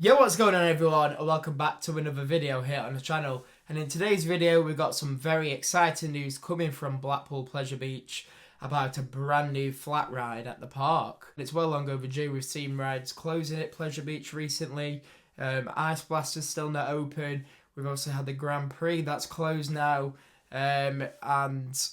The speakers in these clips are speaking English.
Yo, what's going on everyone, and welcome back to another video here on the channel. And in today's video we've got some very exciting news coming from Blackpool Pleasure Beach about a brand new flat ride at the park. It's well long overdue. We've seen rides closing at Pleasure Beach recently. Ice Blast is still not open. We've also had the Grand Prix that's closed now. And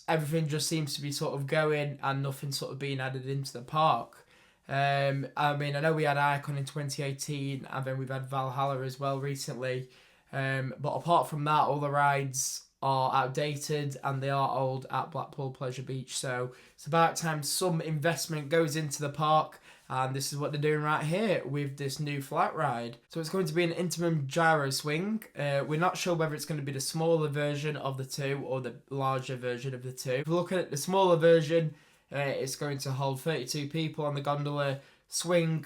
everything just seems to be sort of going and nothing sort of being added into the park. I know we had Icon in 2018 and then we've had Valhalla as well recently. But apart from that, all the rides are outdated and they are old at Blackpool Pleasure Beach. So it's about time some investment goes into the park. And this is what they're doing right here with this new flat ride. So it's going to be an Intamin Gyro swing. We're not sure whether it's going to be the smaller version of the two or the larger version of the two. If we're looking at the smaller version, it's going to hold 32 people on the gondola, swing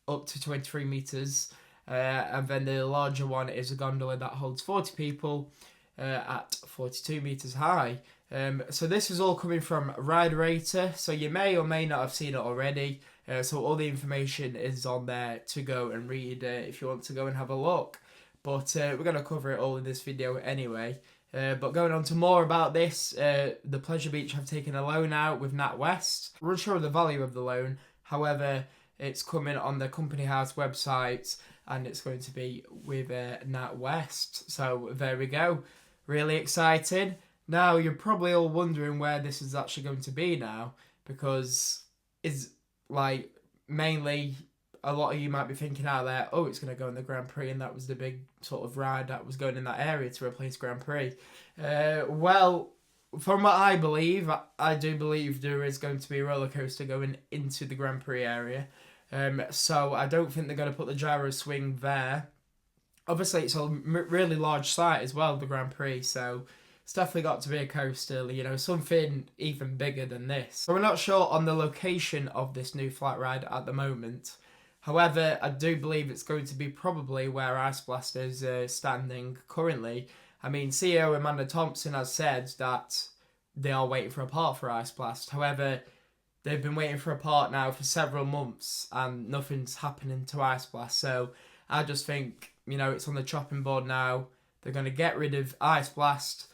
up to 23 metres, and then the larger one is a gondola that holds 40 people at 42 metres high. So this is all coming from Ride Rater, so you may or may not have seen it already. So all the information is on there to go and read if you want to go and have a look. But we're going to cover it all in this video anyway. But going on to more about this, the Pleasure Beach have taken a loan out with NatWest. We're unsure of the value of the loan, however, it's coming on the Company House website and it's going to be with NatWest. So there we go, really excited. Now you're probably all wondering where this is actually going to be now, because it's like mainly a lot of you might be thinking out there, oh, it's going to go in the Grand Prix, and that was the big sort of ride that was going in that area to replace Grand Prix. Well, from what I believe, I do believe there is going to be a roller coaster going into the Grand Prix area. So I don't think they're going to put the gyro swing there. Obviously, it's a really large site as well, the Grand Prix, so it's definitely got to be a coaster, you know, something even bigger than this. So we're not sure on the location of this new flat ride at the moment. However, I do believe it's going to be probably where Ice Blast is standing currently. I mean, CEO Amanda Thompson has said that they are waiting for a part for Ice Blast. However, they've been waiting for a part now for several months and nothing's happening to Ice Blast. So I just think, you know, it's on the chopping board now. They're going to get rid of Ice Blast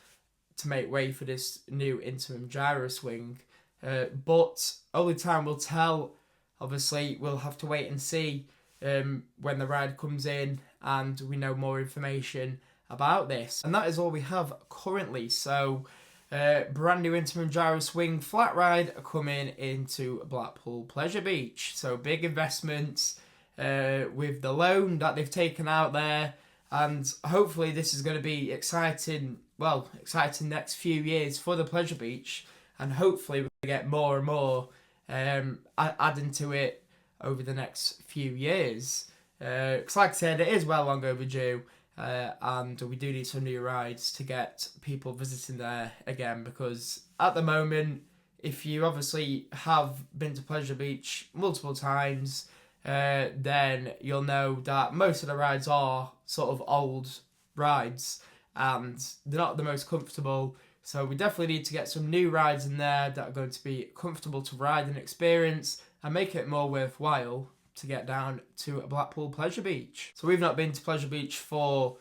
to make way for this new Intamin Gyro swing. But only time will tell. Obviously, we'll have to wait and see when the ride comes in and we know more information about this. And that is all we have currently. So, brand new Intamin Gyro swing flat ride coming into Blackpool Pleasure Beach. So, big investments with the loan that they've taken out there. And hopefully this is going to be exciting next few years for the Pleasure Beach. And hopefully we're going to get more and more adding to it over the next few years. Because like I said, it is well long overdue, and we do need some new rides to get people visiting there again, because at the moment, if you obviously have been to Pleasure Beach multiple times, then you'll know that most of the rides are sort of old rides and they're not the most comfortable. So we definitely need to get some new rides in there that are going to be comfortable to ride and experience and make it more worthwhile to get down to Blackpool Pleasure Beach. So we've not been to Pleasure Beach for,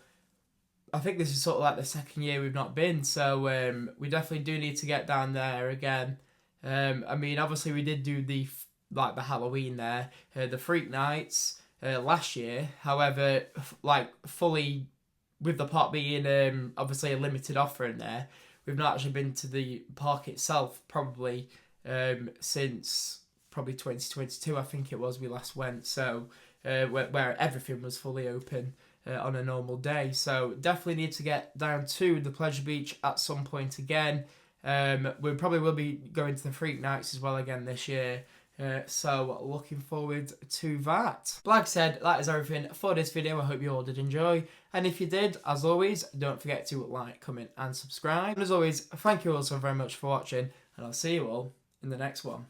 I think this is sort of like the second year we've not been. So we definitely do need to get down there again. I mean, obviously we did do the Halloween there, the Freak Nights last year. However, fully with the park being obviously a limited offer in there, we've not actually been to the park itself probably since probably 2022, I think it was, we last went. So where everything was fully open on a normal day. So definitely need to get down to the Pleasure Beach at some point again. We probably will be going to the Freak Nights as well again this year. So looking forward to that. Like I said, that is everything for this video. I hope you all did enjoy. And if you did, as always, don't forget to like, comment and subscribe. And as always, thank you all so very much for watching. And I'll see you all in the next one.